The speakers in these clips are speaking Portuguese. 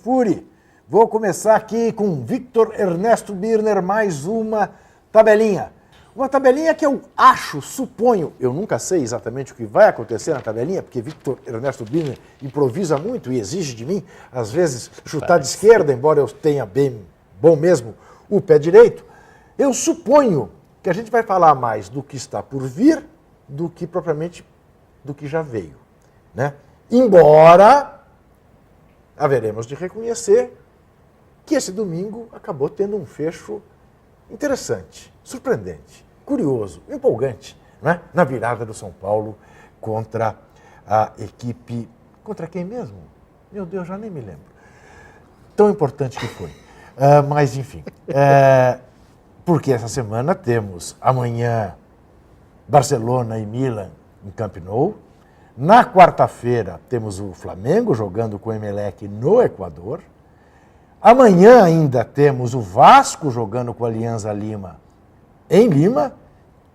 Kfouri. Vou começar aqui com Victor Ernesto Birner, mais uma tabelinha. Uma tabelinha que eu acho, suponho, eu nunca sei exatamente o que vai acontecer na tabelinha, porque Victor Ernesto Birner improvisa muito e exige de mim, às vezes, chutar de esquerda, embora eu tenha bem bom mesmo o pé direito. Eu suponho que a gente vai falar mais do que está por vir do que propriamente do que já veio, né? Embora haveremos de reconhecer que esse domingo acabou tendo um fecho interessante, surpreendente, curioso, empolgante, né? Na virada do São Paulo contra a equipe... Contra quem mesmo? Meu Deus, já nem me lembro. Tão importante que foi. Mas, enfim. Porque essa semana temos amanhã Barcelona e Milan em Camp Nou. Na quarta-feira temos o Flamengo jogando com o Emelec no Equador. Amanhã ainda temos o Vasco jogando com a Alianza Lima em Lima.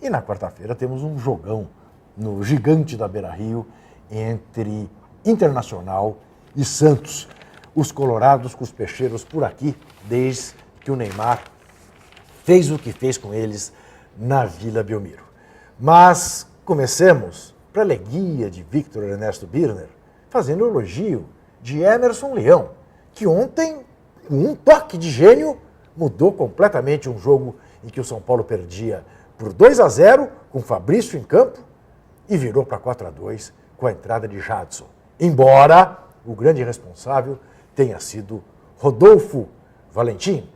E na quarta-feira temos um jogão no gigante da Beira-Rio entre Internacional e Santos. Os colorados com os peixeiros por aqui, desde que o Neymar fez o que fez com eles na Vila Belmiro. Mas comecemos, para a alegria de Victor Ernesto Birner, fazendo o elogio de Emerson Leão, que ontem, com um toque de gênio, mudou completamente um jogo em que o São Paulo perdia por 2-0, com Fabrício em campo, e virou para 4-2 com a entrada de Jadson. Embora o grande responsável tenha sido Rodolfo Valentim.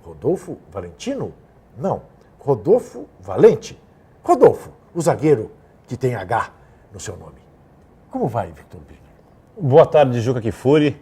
Rodolfo Valentino? Não, Rodolfo Valente. Rodolfo, o zagueiro que tem H no seu nome. Como vai, Victor Birner? Boa tarde, Juca Kfouri.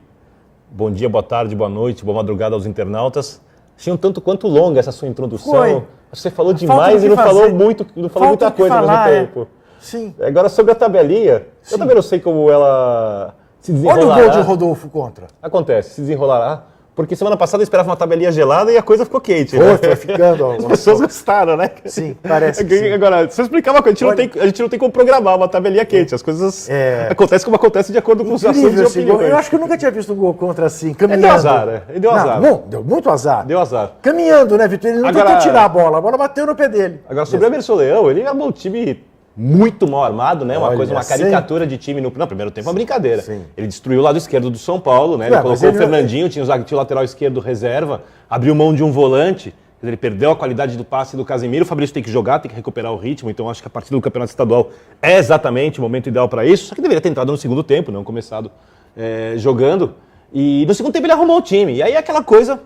Bom dia, boa tarde, boa noite, boa madrugada aos internautas. Achei um tanto quanto longa essa sua introdução. Foi. Você falou demais e não falou muita coisa ao mesmo tempo. Sim. Agora, sobre a tabelinha, eu também não sei como ela se desenrolará. Olha o gol de Rodolfo contra. Acontece, se desenrolará. Porque semana passada eu esperava uma tabelinha gelada e a coisa ficou quente. Foi ficando. As pessoas gostaram, né? Sim, parece que sim. Agora, se eu explicar uma coisa, a gente não tem como programar uma tabelinha quente. As coisas acontecem como acontecem de acordo com os assuntos e opiniões. Eu acho que eu nunca tinha visto um gol contra assim, caminhando. Deu azar, né? Ele deu azar. Não, deu muito azar. Deu azar. Caminhando, né, Vitor? Ele não tentou tirar a bola bateu no pé dele. Agora, sobre o Emerson Leão, ele armou um time muito mal armado, né? Uma caricatura de time no primeiro tempo, uma brincadeira. Sim. Ele destruiu o lado esquerdo do São Paulo, né? Ele colocou o Fernandinho, tinha o lateral esquerdo reserva, abriu mão de um volante, ele perdeu a qualidade do passe do Casemiro, o Fabrício tem que jogar, tem que recuperar o ritmo, então acho que a partida do Campeonato Estadual é exatamente o momento ideal para isso, só que deveria ter entrado no segundo tempo, não começado jogando, e no segundo tempo ele arrumou o time, e aí aquela coisa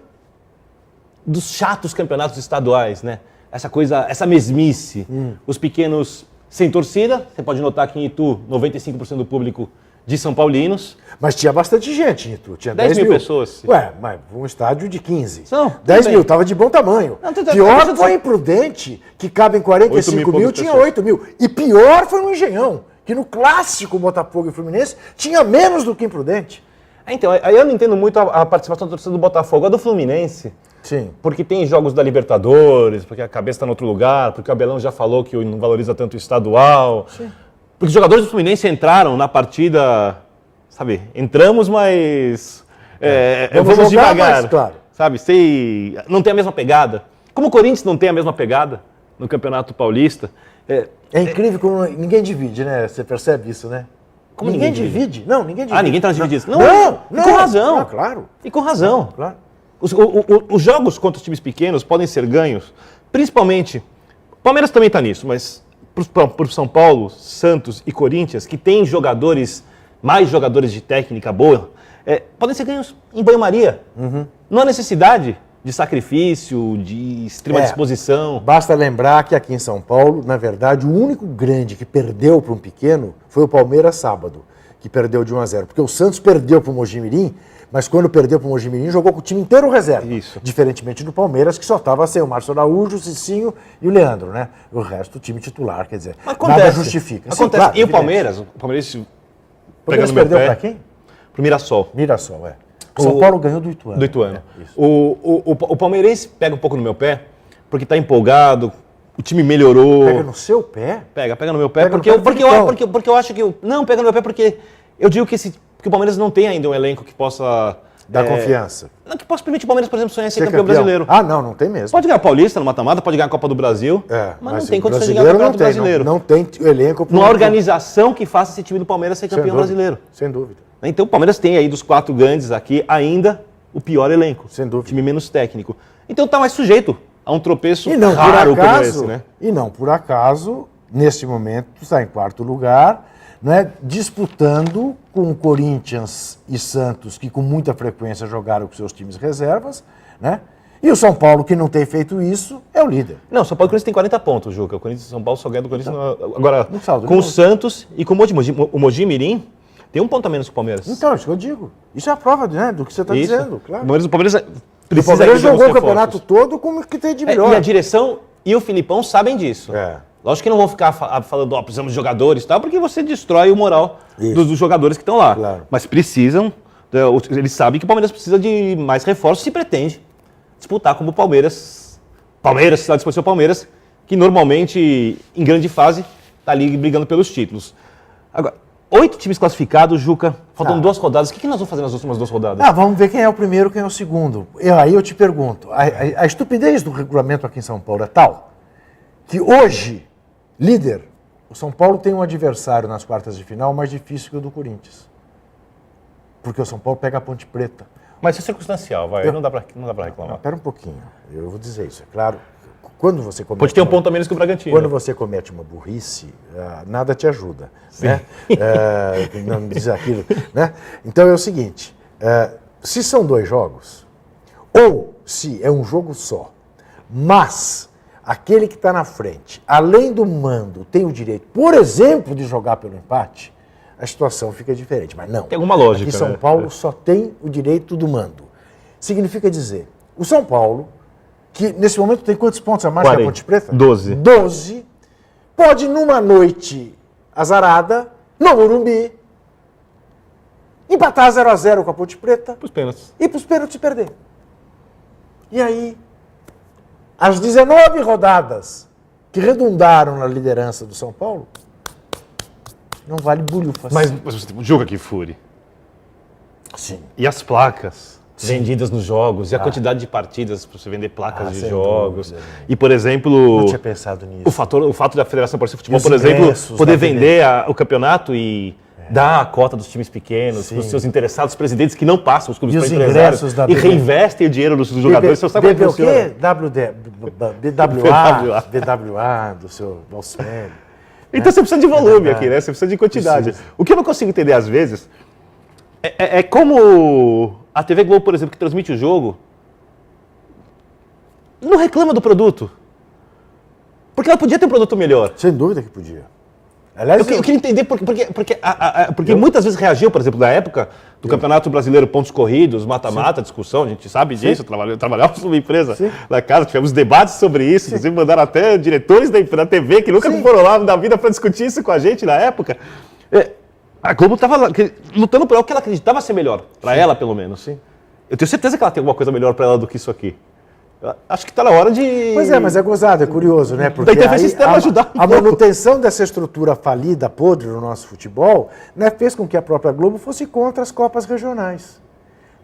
dos chatos campeonatos estaduais, né? Essa mesmice, os pequenos sem torcida, você pode notar que em Itu, 95% do público de São Paulinos. Mas tinha bastante gente em Itu, tinha 10 mil pessoas. Ué, mas um estádio de 15. Não, 10 mil, estava de bom tamanho. Não, pior foi imprudente, que cabem 45 mil, tinha 8 mil. E pior foi no Engenhão, que no clássico Botafogo e Fluminense tinha menos do que imprudente. Então, aí eu não entendo muito a participação da torcida do Botafogo. A do Fluminense, sim, porque tem jogos da Libertadores, porque a cabeça está em outro lugar, porque o Abelão já falou que não valoriza tanto o estadual. Sim. Porque os jogadores do Fluminense entraram na partida, sabe, entramos, mas vamos devagar. Mas, claro. Sabe, não tem a mesma pegada. Como o Corinthians não tem a mesma pegada no Campeonato Paulista. É incrível como ninguém divide, né? Você percebe isso, né? Como ninguém divide? Não, ninguém divide. Ah, ninguém está dividido. Não. E com razão. Claro. E com razão. Claro. Os jogos contra os times pequenos podem ser ganhos, principalmente, o Palmeiras também está nisso, mas para o São Paulo, Santos e Corinthians, que tem mais jogadores de técnica boa, podem ser ganhos em banho-maria. Não há necessidade de sacrifício, de extrema disposição. Basta lembrar que aqui em São Paulo, na verdade, o único grande que perdeu para um pequeno foi o Palmeiras sábado, que perdeu de 1-0. Porque o Santos perdeu para o Mojimirim, mas quando perdeu para o Mojimirim, jogou com o time inteiro reserva. Isso. Diferentemente do Palmeiras, que só estava sem o Márcio Araújo, o Cicinho e o Leandro, né? O resto, o time titular, quer dizer, nada justifica. Acontece. Sim, claro, e o Palmeiras Palmeiras perdeu para quem? Para o Mirassol. Mirassol, O São Paulo ganhou do Ituano. Do Ituano. O palmeirense pega um pouco no meu pé, porque está empolgado, o time melhorou. Pega no seu pé? Pega no meu pé, porque eu acho que... Não, pega no meu pé porque eu digo que o Palmeiras não tem ainda um elenco que possa Dá confiança. Não que possa permitir o Palmeiras, por exemplo, sonhar em ser campeão brasileiro. Ah, não tem mesmo. Pode ganhar o Paulista no mata-mata, pode ganhar a Copa do Brasil, mas não tem condições de ganhar o Campeonato Brasileiro. Não tem elenco. Não há organização que faça esse time do Palmeiras ser campeão brasileiro. Sem dúvida. Então o Palmeiras tem aí dos 4 grandes aqui ainda o pior elenco. Sem dúvida. Time menos técnico. Então tá mais sujeito a um tropeço E não raro por acaso, como esse, né? E não por acaso, neste momento, está em 4º lugar, né, disputando com Corinthians e Santos, que com muita frequência jogaram com seus times reservas, né? E o São Paulo, que não tem feito isso, é o líder. Não, São Paulo e Corinthians tem 40 pontos, Juca. O Corinthians e São Paulo só ganha do Corinthians. Agora, saldo com o Santos e com o Mogi Mirim, tem um ponto a menos que o Palmeiras. Então, isso que eu digo. Isso é a prova, né, do que você está dizendo, claro. O Palmeiras O precisa Palmeiras de alguns jogou o reforços. campeonato todo como que tem de melhor. E a direção e o Filipão sabem disso. É. Lógico que não vão ficar falando, ó, precisamos de jogadores e tal, porque você destrói o moral dos jogadores que estão lá. Claro. Mas precisam, eles sabem que o Palmeiras precisa de mais reforços se pretende disputar como o Palmeiras. Palmeiras, se lá disputar o Palmeiras, que normalmente, em grande fase, está ali brigando pelos títulos. Agora, 8 times classificados, Juca, faltam 2 rodadas. O que nós vamos fazer nas últimas 2 rodadas? Vamos ver quem é o primeiro, quem é o segundo. Aí eu te pergunto, a estupidez do regulamento aqui em São Paulo é tal que hoje, líder, o São Paulo tem um adversário nas quartas de final mais difícil que o do Corinthians. Porque o São Paulo pega a Ponte Preta. Mas isso é circunstancial, vai. Não dá pra reclamar. Espera um pouquinho, eu vou dizer isso, é claro. Quando você comete Pode ter um ponto a menos que o Bragantino. Quando você comete uma burrice, nada te ajuda. Né? Não diz aquilo. Né? Então é o seguinte, se são 2 jogos, ou se é um jogo só, mas aquele que está na frente, além do mando, tem o direito, por exemplo, de jogar pelo empate, a situação fica diferente. Mas não. Tem alguma lógica. Aqui São Paulo só tem o direito do mando. Significa dizer, o São Paulo, que nesse momento tem quantos pontos a mais que a Ponte Preta? 12. 12. Pode, numa noite azarada, no Morumbi, empatar 0-0 com a Ponte Preta. Para os pênaltis. E para os pênaltis perder. E aí, as 19 rodadas que redundaram na liderança do São Paulo, não vale bulhufas. Mas Juca, que fure. Sim. E as placas vendidas nos jogos, e a quantidade de partidas para você vender placas de sem jogos. dúvida. E, por exemplo, Não tinha pensado nisso. o fato da Federação Paulista de Futebol, os por exemplo, ingressos poder da vender o campeonato e dar a cota dos times pequenos, para os seus interessados, presidentes que não passam os clubes E para os empresários ingressos da e BB. reinvestem o dinheiro dos jogadores. Você sabe como é que funciona? BWA do seu Valsmério. Então você precisa de volume aqui, né? Você precisa de quantidade. Precisa. O que eu não consigo entender às vezes é como a TV Globo, por exemplo, que transmite o jogo, não reclama do produto. Porque ela podia ter um produto melhor. Sem dúvida que podia. Aliás, Eu queria entender porque muitas vezes reagiu, por exemplo, na época do Campeonato Brasileiro Pontos Corridos, mata-mata, discussão, a gente sabe disso, trabalhávamos numa empresa na casa, tivemos debates sobre isso, inclusive mandaram até diretores da TV que nunca foram lá na vida para discutir isso com a gente na época. A Globo estava lutando por algo que ela acreditava ser melhor, para ela pelo menos. Sim. Eu tenho certeza que ela tem alguma coisa melhor para ela do que isso aqui. Acho que está na hora de... Pois é, mas é gozado, é curioso, né? Porque Da intervenção externa ajudar um a pouco. manutenção dessa estrutura falida, podre no nosso futebol, né, fez com que a própria Globo fosse contra as Copas regionais.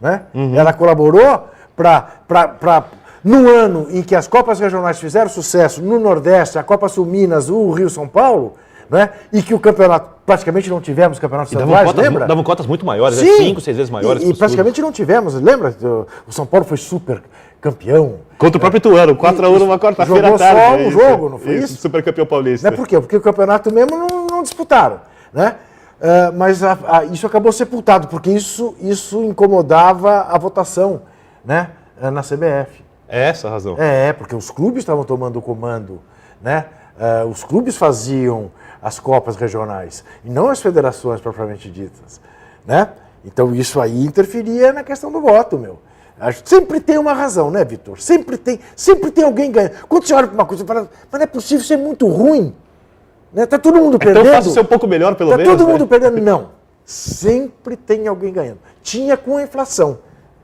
Né? Ela colaborou para, no ano em que as Copas regionais fizeram sucesso no Nordeste, a Copa Sul Minas, o Rio São Paulo, né, e que o campeonato, praticamente não tivemos campeonatos estaduais, lembra? Davam cotas muito maiores, Sim. 5, 6 vezes maiores. E praticamente não tivemos, lembra? O São Paulo foi super campeão. Contra o próprio Ituano, 4-1 numa quarta-feira à tarde. Jogou só um jogo, não foi isso? Super campeão paulista. Né? Por quê? Porque o campeonato mesmo não disputaram. Né? Mas isso acabou sepultado, porque isso incomodava a votação, né, na CBF. É essa a razão. Porque os clubes estavam tomando o comando, né? Os clubes faziam as copas regionais, e não as federações propriamente ditas. Né? Então isso aí interferia na questão do voto, meu. Sempre tem uma razão, né, Vitor? Sempre tem alguém ganhando. Quando você olha para uma coisa, você fala, mas não é possível, isso é muito ruim. Né? Tá todo mundo perdendo. Então faça ser um pouco melhor, pelo menos. Tá todo mundo perdendo. Não. Sempre tem alguém ganhando. Tinha com a inflação.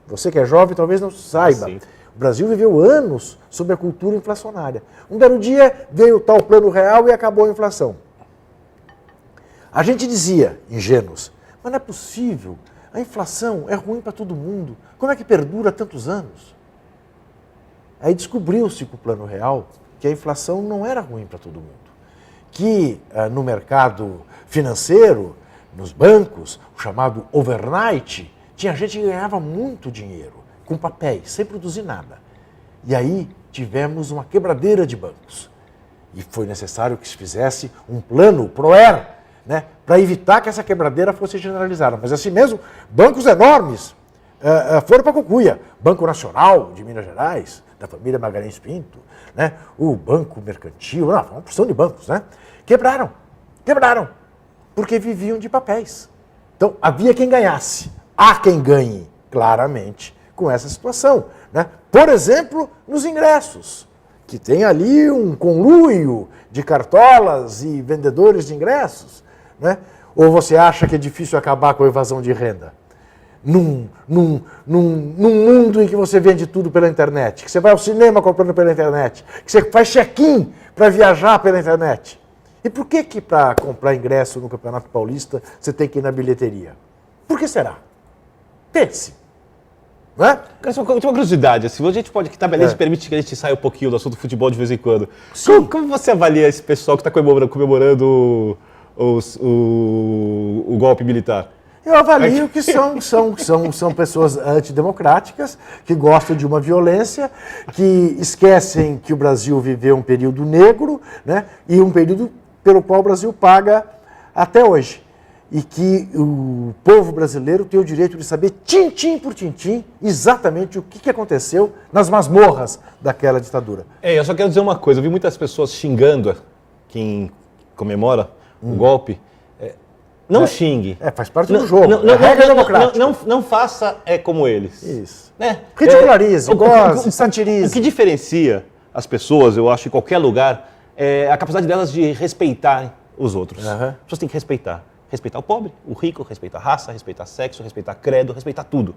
Você que é jovem talvez não saiba. Sim. O Brasil viveu anos sob a cultura inflacionária. Um belo dia veio o tal plano real e acabou a inflação. A gente dizia, ingênuos, mas não é possível. a inflação é ruim para todo mundo. Como é que perdura tantos anos? Aí descobriu-se com o Plano Real que a inflação não era ruim para todo mundo. Que no mercado financeiro, nos bancos, o chamado overnight, tinha gente que ganhava muito dinheiro com papéis, sem produzir nada. E aí tivemos uma quebradeira de bancos. E foi necessário que se fizesse um plano PROER, né, para evitar que essa quebradeira fosse generalizada. Mas assim mesmo, bancos enormes foram para a cucuia. Banco Nacional de Minas Gerais, da família Magalhães Pinto, né, o Banco Mercantil, uma porção de bancos, né, quebraram, porque viviam de papéis. Então, havia quem ganhasse. Há quem ganhe, claramente, com essa situação, né? Por exemplo, nos ingressos, que tem ali um conluio de cartolas e vendedores de ingressos, né? Ou você acha que é difícil acabar com a evasão de renda? Num mundo em que você vende tudo pela internet, que você vai ao cinema comprando pela internet, que você faz check-in para viajar pela internet. E por que para comprar ingresso no Campeonato Paulista você tem que ir na bilheteria? Por que será? Pense. Não é? Tem uma curiosidade, assim, a gente pode, que tabelete permite que a gente saia um pouquinho do assunto do futebol de vez em quando. Como você avalia esse pessoal que está comemorando o golpe militar? Eu avalio que são pessoas antidemocráticas, que gostam de uma violência, que esquecem que o Brasil viveu um período negro, né, e um período pelo qual o Brasil paga até hoje. E que o povo brasileiro tem o direito de saber, tintim por tintim, exatamente o que aconteceu nas masmorras daquela ditadura. Eu só quero dizer uma coisa, eu vi muitas pessoas xingando quem comemora o golpe. Não xingue. Faz parte do jogo. Não faça como eles. Isso. Né? Ridicularize, goze, satirize. O que diferencia as pessoas, eu acho, em qualquer lugar, é a capacidade delas de respeitarem os outros. As pessoas têm que respeitar. Respeitar o pobre, o rico, respeitar a raça, respeitar sexo, respeitar credo, respeitar tudo.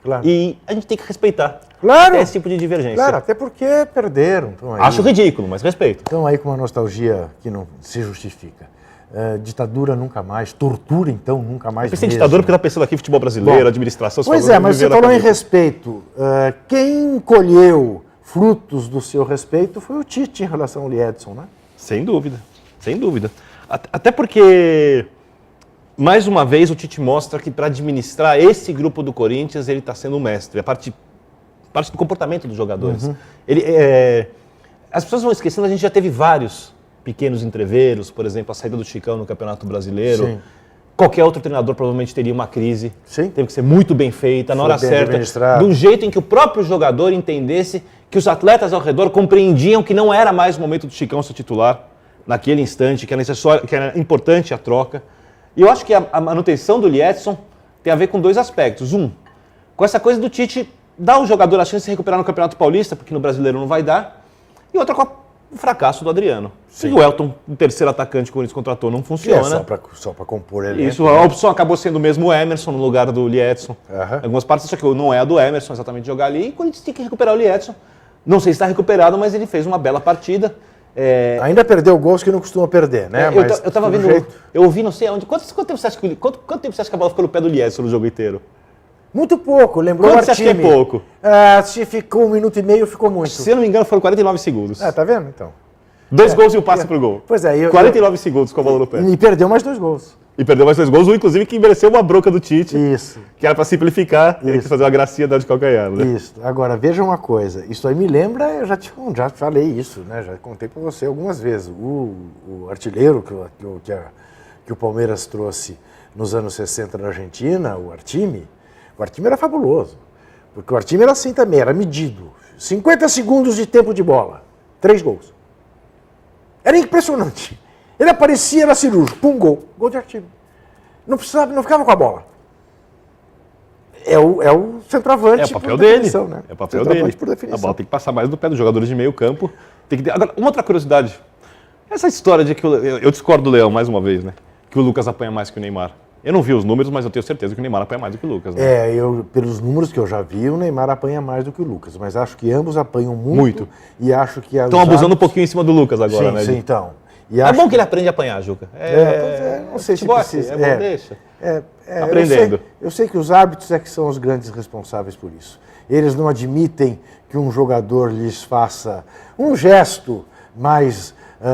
Claro. E a gente tem que respeitar. Claro. Esse tipo de divergência. Claro, até porque perderam. Acho ridículo, mas respeito. Estão aí com uma nostalgia que não se justifica. Ditadura nunca mais, tortura então nunca mais. Eu pensei em ditadura porque está pensando aqui futebol brasileiro, administração... Pois mas você falou em respeito. Quem colheu frutos do seu respeito foi o Tite em relação ao Liedson, né? Sem dúvida, sem dúvida. Até porque... Mais uma vez, o Tite mostra que para administrar esse grupo do Corinthians, ele está sendo o mestre. A parte do comportamento dos jogadores. As pessoas vão esquecendo, a gente já teve vários pequenos entreveros, por exemplo, a saída do Chicão no Campeonato Brasileiro. Sim. Qualquer outro treinador provavelmente teria uma crise. Sim. Teve que ser muito bem feita, na hora certa, de um jeito em que o próprio jogador entendesse que os atletas ao redor compreendiam que não era mais o momento do Chicão ser titular naquele instante, que era importante a troca. E eu acho que a manutenção do Liedson tem a ver com dois aspectos. Com essa coisa do Tite dar ao jogador a chance de se recuperar no Campeonato Paulista, porque no Brasileiro não vai dar. E outra com o fracasso do Adriano. Sim. E o Elton, o terceiro atacante que o Corinthians contratou, não funciona. Só para compor ele. Isso, a opção acabou sendo mesmo o Emerson no lugar do Liedson. Algumas partes, só que não é a do Emerson exatamente jogar ali. E o Corinthians tem que recuperar o Liedson. Não sei se está recuperado, mas ele fez uma bela partida. Ainda perdeu gols que não costuma perder, né? Eu estava vendo, eu ouvi não sei aonde. Quanto tempo você acha que a bola ficou no pé do Liedson no jogo inteiro? Muito pouco, lembrou o Quanto você acha que é pouco? Se ficou 1 minuto e meio, ficou muito. Se eu não me engano, foram 49 segundos. Tá vendo, então? 2 gols e um passe pro gol. Pois é. 49 segundos com a bola no pé. E perdeu mais 2 gols. E perdeu mais 2 gols, um inclusive que envelheceu uma bronca do Tite. Isso. Que era para simplificar, ele quis fazer uma gracinha de calcanhar, né? Isso. Agora, veja uma coisa, isso aí me lembra, eu já falei isso, né? Já contei para você algumas vezes. O artilheiro que o Palmeiras trouxe nos anos 60 na Argentina, o Artime era fabuloso. Porque o Artime era assim também, era medido. 50 segundos de tempo de bola, 3 gols. Era impressionante. Ele aparecia, era cirúrgico, pum, gol de Artime. Não ficava com a bola. É o centroavante. É o papel dele. Né? É o papel dele. Por definição. A bola tem que passar mais do pé dos jogadores de meio campo. Agora, uma outra curiosidade. Essa história de que eu discordo do Leão mais uma vez, né? Que o Lucas apanha mais que o Neymar. Eu não vi os números, mas eu tenho certeza que o Neymar apanha mais do que o Lucas. Né? Pelos números que eu já vi, o Neymar apanha mais do que o Lucas. Mas acho que ambos apanham muito. E acho que... Estão abusando um pouquinho em cima do Lucas agora, né? Sim, então. E É bom que ele aprende a apanhar, Juca. Não sei se futebol precisa. É bom, deixa. Aprendendo. Eu sei que os árbitros é que são os grandes responsáveis por isso. Eles não admitem que um jogador lhes faça um gesto mais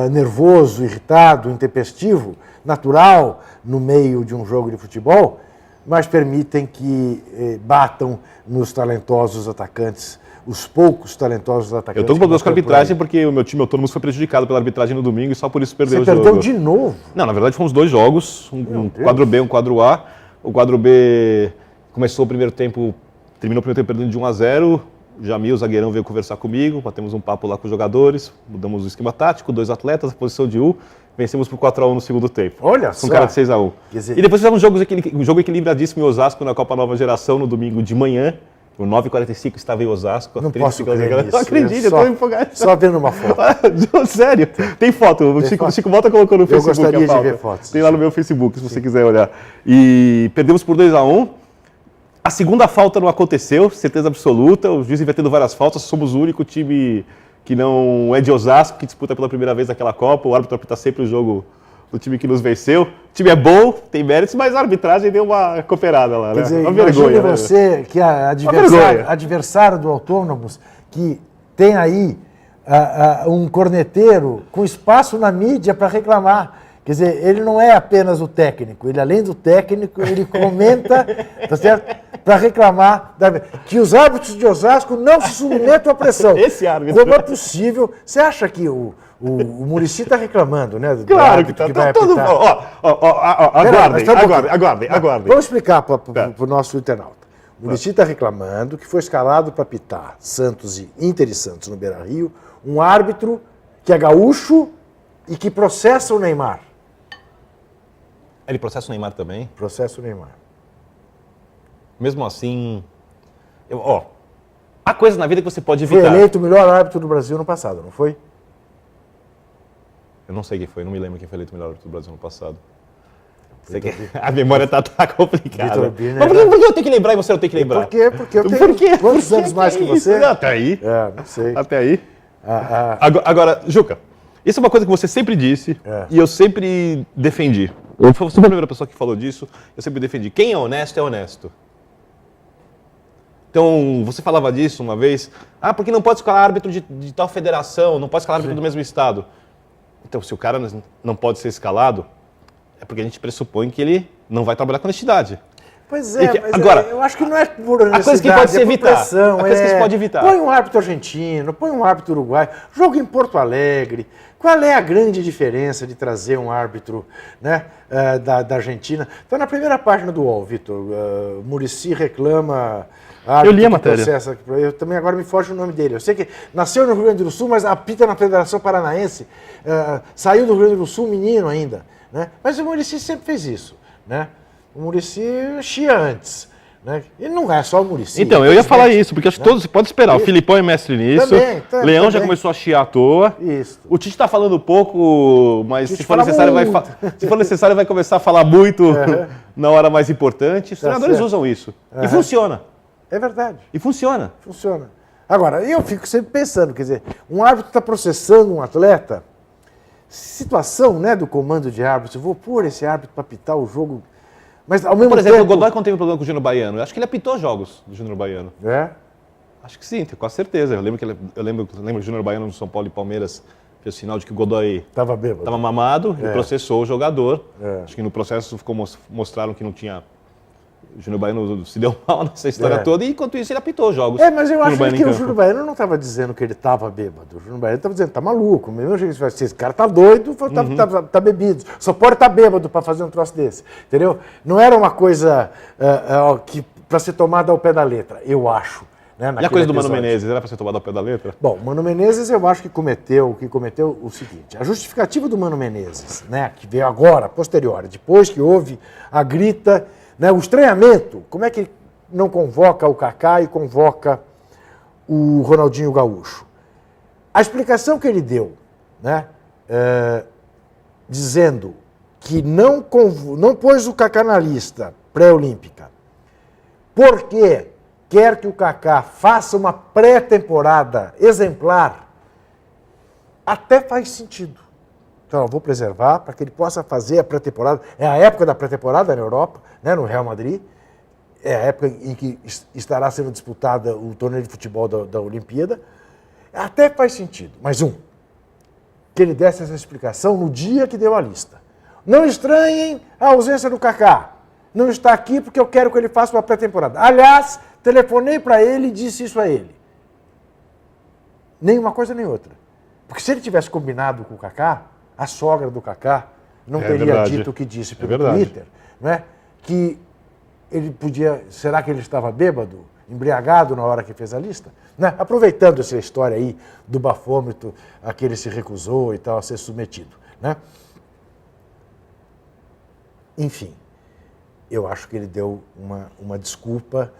nervoso, irritado, intempestivo, natural, no meio de um jogo de futebol, mas permitem que batam nos talentosos atacantes, os poucos talentosos atacantes. Eu estou com problemas com a arbitragem porque o meu time autônomo foi prejudicado pela arbitragem no domingo e só por isso perdeu o jogo. Você perdeu de novo? Não, na verdade fomos 2 jogos, um quadro B, um quadro A. O quadro B começou o primeiro tempo, terminou o primeiro tempo perdendo de 1-0. O Jamil, o zagueirão, veio conversar comigo, batemos um papo lá com os jogadores, mudamos o esquema tático, 2 atletas, a posição de U, vencemos por 4-1 no segundo tempo. Olha só! Com cara de 6-1. E depois fizemos um jogo equilibradíssimo em Osasco, na Copa Nova Geração, no domingo de manhã. O 9h45 estava em Osasco. Não posso crer nisso. Não acredito, eu estou empolgado. Só vendo uma foto. Sério, tem foto. O Chico Malta colocou no Facebook. Eu gostaria de ver fotos. Tem lá no meu Facebook, se você quiser olhar. E perdemos por 2-1. A segunda falta não aconteceu, certeza absoluta. O juiz invertendo várias faltas. Somos o único time que não é de Osasco, que disputa pela primeira vez aquela Copa. O árbitro apita sempre o jogo do time que nos venceu. O time é bom, tem méritos, mas a arbitragem deu uma cooperada lá, né? Quer dizer, uma vergonha. Você, que é adversário do Autônomos, que tem aí um corneteiro com espaço na mídia para reclamar. Quer dizer, ele não é apenas o técnico, ele além do técnico, ele comenta, tá certo? Para reclamar que os árbitros de Osasco não se submetam à pressão. Esse árbitro. Como é possível? Você acha que o Muricy está reclamando, né? Claro que está. Aguardem. Vamos explicar para o nosso internauta. O Muricy está reclamando que foi escalado para apitar Inter e Santos no Beira-Rio, um árbitro que é gaúcho e que processa o Neymar. Ele processa o Neymar também? Processa o Neymar. Mesmo assim, há coisas na vida que você pode evitar. Foi eleito o melhor árbitro do Brasil no passado, não foi? Eu não sei quem foi, não me lembro quem foi eleito o melhor árbitro do Brasil no passado. A memória tá complicada. Mas por que eu tenho que lembrar e você não tem que lembrar? Por quê? Porque eu tenho quantos anos mais que você? Até aí. Não sei. Até aí. Agora, Juca, isso é uma coisa que você sempre disse e eu sempre defendi. Eu sou a primeira pessoa que falou disso, eu sempre defendi. Quem é honesto é honesto. Então, você falava disso uma vez. Porque não pode escalar árbitro de tal federação, não pode escalar árbitro do mesmo estado. Então, se o cara não pode ser escalado, é porque a gente pressupõe que ele não vai trabalhar com honestidade. Pois é, mas agora, eu acho que não é por honestidade, a coisa que pode se evitar. Pressão, a coisa que se pode evitar. Põe um árbitro argentino, põe um árbitro uruguaio, jogo em Porto Alegre. Qual é a grande diferença de trazer um árbitro, né, da Argentina? Está na primeira página do UOL, Vitor. Muricy reclama... Eu li a matéria. Eu também agora me foge o nome dele. Eu sei que nasceu no Rio Grande do Sul, mas apita na Federação Paranaense. Saiu do Rio Grande do Sul menino ainda. Né? Mas o Muricy sempre fez isso. Né? O Muricy chia antes. Né? E não é só o Muricy. Então, eu ia falar isso, porque acho que todos, pode esperar. Isso. O Filipão é mestre nisso. Leão já começou a chiar à toa. Isso. O Tite está falando pouco, mas se for necessário vai começar a falar muito na hora mais importante. Os treinadores usam isso. E funciona. É verdade. E funciona. Funciona. Agora, eu fico sempre pensando, quer dizer, um árbitro está processando um atleta, situação, né, do comando de árbitro, vou pôr esse árbitro para apitar o jogo, mas ao mesmo tempo... Por exemplo, o Godoy quando teve um problema com o Júnior Baiano, eu acho que ele apitou jogos do Júnior Baiano. É? Acho que sim, tenho quase certeza. Eu lembro que o Júnior Baiano no São Paulo e Palmeiras fez sinal de que o Godoy estava bêbado. Estava mamado, e processou o jogador. Acho que no processo mostraram que não tinha... O Júnior Baiano se deu mal nessa história toda e, enquanto isso, ele apitou jogos. Mas eu acho que o Júnior Baiano não estava dizendo que ele estava bêbado. O Júnior Baiano estava dizendo, tá maluco. Mesmo jeito que esse cara tá doido, tá bebido. Só pode estar bêbado para fazer um troço desse. Entendeu? Não era uma coisa que para ser tomada ao pé da letra, eu acho. Né, e a coisa do Mano Menezes, era para ser tomada ao pé da letra? Bom, o Mano Menezes eu acho que cometeu o seguinte, a justificativa do Mano Menezes, né, que veio agora, posterior, depois que houve a grita, né, o estranhamento, como é que ele não convoca o Kaká e convoca o Ronaldinho Gaúcho? A explicação que ele deu, né, dizendo que não pôs o Kaká na lista pré-olímpica, porque quer que o Kaká faça uma pré-temporada exemplar, até faz sentido. Então, eu vou preservar para que ele possa fazer a pré-temporada. É a época da pré-temporada na Europa, né, no Real Madrid. É a época em que estará sendo disputada o torneio de futebol da Olimpíada. Até faz sentido. Mas que ele desse essa explicação no dia que deu a lista. Não estranhem a ausência do Kaká. Não está aqui porque eu quero que ele faça uma pré-temporada. Aliás, telefonei para ele e disse isso a ele. Nem uma coisa nem outra. Porque se ele tivesse combinado com o Kaká, a sogra do Kaká não teria dito o que disse pelo Twitter, né? Que ele podia... Será que ele estava bêbado, embriagado na hora que fez a lista? Né? Aproveitando essa história aí do bafômetro a que ele se recusou e tal a ser submetido, né? Enfim, eu acho que ele deu uma desculpa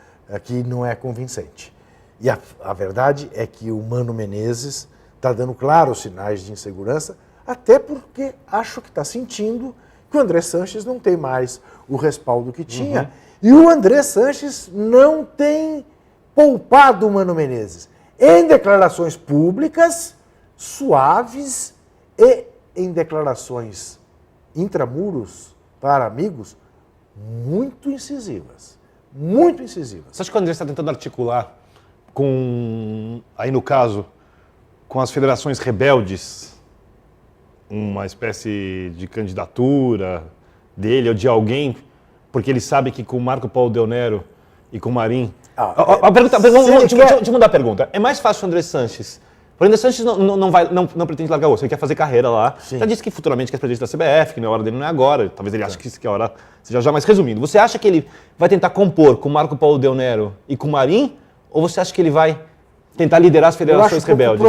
que não é convincente. E a verdade é que o Mano Menezes está dando claros sinais de insegurança, até porque acho que está sentindo que o André Sanches não tem mais o respaldo que tinha. E o André Sanches não tem poupado o Mano Menezes em declarações públicas, suaves, e em declarações intramuros para amigos, muito incisivas. Muito incisivas. Você acha que o André está tentando articular com, aí no caso, com as federações rebeldes, uma espécie de candidatura dele ou de alguém, porque ele sabe que com o Marco Paulo Del Nero e com o Marim... Deixa eu mudar a pergunta. É mais fácil o André Sanches... O André Sanches não pretende largar o osso, ele quer fazer carreira lá. Sim. Já disse que futuramente quer ser presidente da CBF, que não é hora dele, não é agora. Talvez ele ache que a hora seja já. Mas resumindo, você acha que ele vai tentar compor com o Marco Paulo Del Nero e com o Marim? Ou você acha que ele vai tentar liderar as federações rebeldes?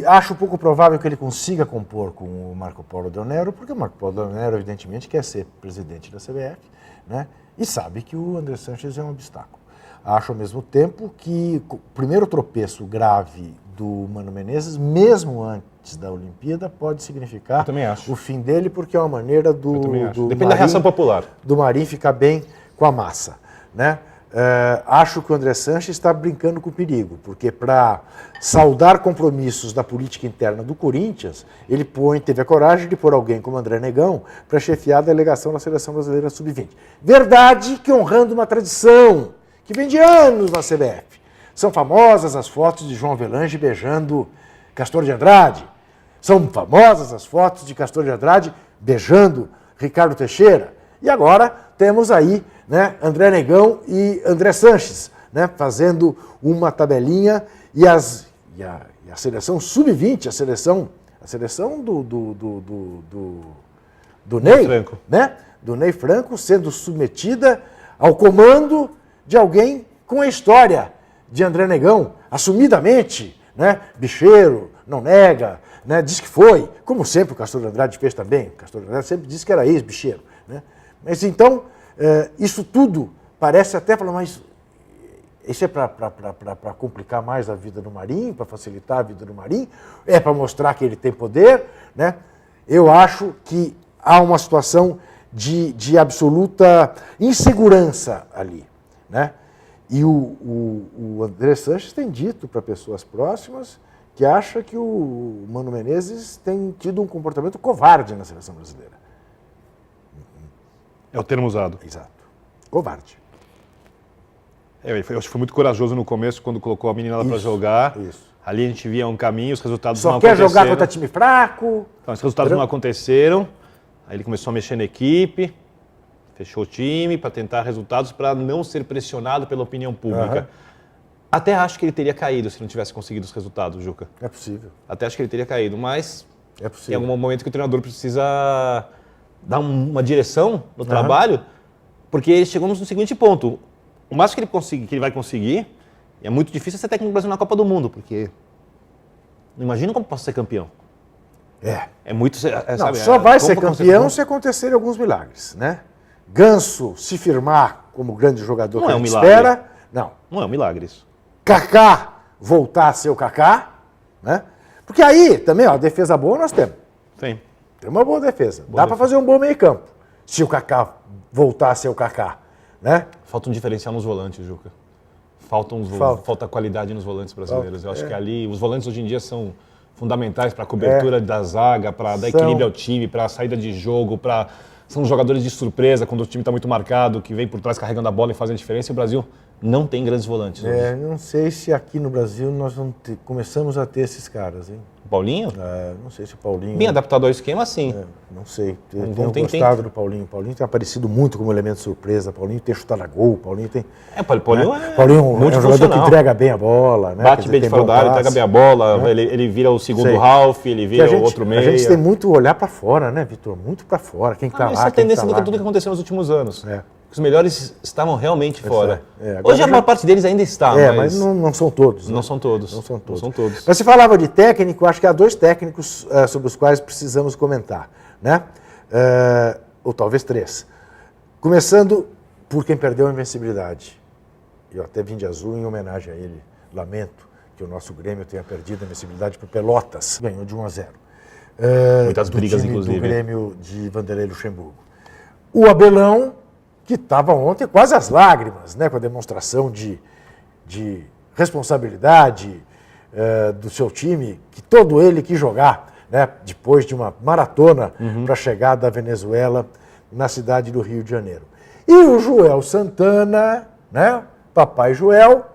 Acho pouco provável que ele consiga compor com o Marco Paulo Del Nero, porque o Marco Paulo Del Nero, evidentemente, quer ser presidente da CBF, né? E sabe que o André Sanches é um obstáculo. Acho, ao mesmo tempo, que o primeiro tropeço grave do Mano Menezes, mesmo antes da Olimpíada, pode significar o fim dele, porque é uma maneira do Depende da reação popular. Do Marim ficar bem com a massa, né? Acho que o André Sanches está brincando com o perigo, porque para saldar compromissos da política interna do Corinthians, ele teve a coragem de pôr alguém como André Negão para chefiar a delegação da Seleção Brasileira Sub-20. Verdade que honrando uma tradição que vem de anos na CBF. São famosas as fotos de João Avelange beijando Castor de Andrade. São famosas as fotos de Castor de Andrade beijando Ricardo Teixeira. E agora temos aí, né, André Negão e André Sanches, né, fazendo uma tabelinha e a seleção sub-20, a seleção do Ney, Franco. Né, do Ney Franco sendo submetida ao comando de alguém com a história de André Negão, assumidamente, né, bicheiro, não nega, né, diz que foi, como sempre o Castor de Andrade fez também. O Castor de Andrade sempre disse que era ex-bicheiro, né? Mas então, isso tudo parece até falar, mas isso é para complicar mais a vida do Marim, para facilitar a vida do Marim, é para mostrar que ele tem poder, né? Eu acho que há uma situação de absoluta insegurança ali, né? E o André Sanches tem dito para pessoas próximas que acha que o Mano Menezes tem tido um comportamento covarde na seleção brasileira. É o termo usado. Exato. Covarde. Eu acho que foi muito corajoso no começo, quando colocou a menina lá para jogar. Isso. Ali a gente via um caminho, os resultados não Só aconteceram. quer jogar contra time fraco. Então, os resultados não aconteceram. Aí ele começou a mexer na equipe, fechou o time para tentar resultados, para não ser pressionado pela opinião pública. Uhum. Até acho que ele teria caído se não tivesse conseguido os resultados, Juca. É possível. Até acho que ele teria caído, mas É possível. em algum momento que o treinador precisa dar uma direção no trabalho, porque chegamos no seguinte ponto. O máximo que ele vai conseguir, e é muito difícil ser técnico do Brasil na Copa do Mundo, porque não imagina como posso ser campeão. É muito... Não, só vai ser campeão se acontecerem alguns milagres, né? Ganso se firmar como grande jogador não que é a um gente milagre. espera. Não. Não é um milagre isso. Kaká voltar a ser o Kaká, né? Porque aí também, ó, defesa boa nós temos. Sim. Tem uma boa defesa. Dá para fazer um bom meio-campo. Se o Kaká voltar a ser o Kaká, né? Falta um diferencial nos volantes, Juca. Falta qualidade nos volantes brasileiros. Eu acho que ali, os volantes hoje em dia são fundamentais para a cobertura da zaga, para dar equilíbrio ao time, para a saída de jogo, são jogadores de surpresa quando o time está muito marcado, que vem por trás carregando a bola e fazem a diferença. E o Brasil não tem grandes volantes. Não sei se aqui no Brasil nós começamos a ter esses caras, hein? O Paulinho? Não sei se o Paulinho... Bem adaptado ao esquema, sim. Não sei. Eu tenho gostado do Paulinho. O Paulinho tem aparecido muito como elemento surpresa. O Paulinho tem chutado a gol. O Paulinho tem... Paulinho Paulinho é um jogador que entrega bem a bola. Né? Bate bem de fora da área, entrega bem a bola. Né? Ele vira o segundo Ralf, ele vira o outro meia. A gente tem muito olhar para fora, né, Vitor? Muito para fora. Quem está lá, Essa é a tendência de tudo que aconteceu nos últimos anos. Os melhores estavam realmente fora. Hoje a maior parte deles ainda está, mas não são todos. Não são todos. Não são todos. Não são todos. Mas você falava de técnico, acho que há 2 técnicos sobre os quais precisamos comentar, né? Ou talvez 3. Começando por quem perdeu a invencibilidade. Eu até vim de azul em homenagem a ele. Lamento que o nosso Grêmio tenha perdido a invencibilidade para o Pelotas. Ganhou de 1-0. Muitas brigas, inclusive. Do Grêmio de Vanderlei Luxemburgo. O Abelão, que estava ontem quase às lágrimas, né, com a demonstração de responsabilidade do seu time, que todo ele quis jogar, né, depois de uma maratona para a chegada da Venezuela na cidade do Rio de Janeiro. E o Joel Santana, né, Papai Joel,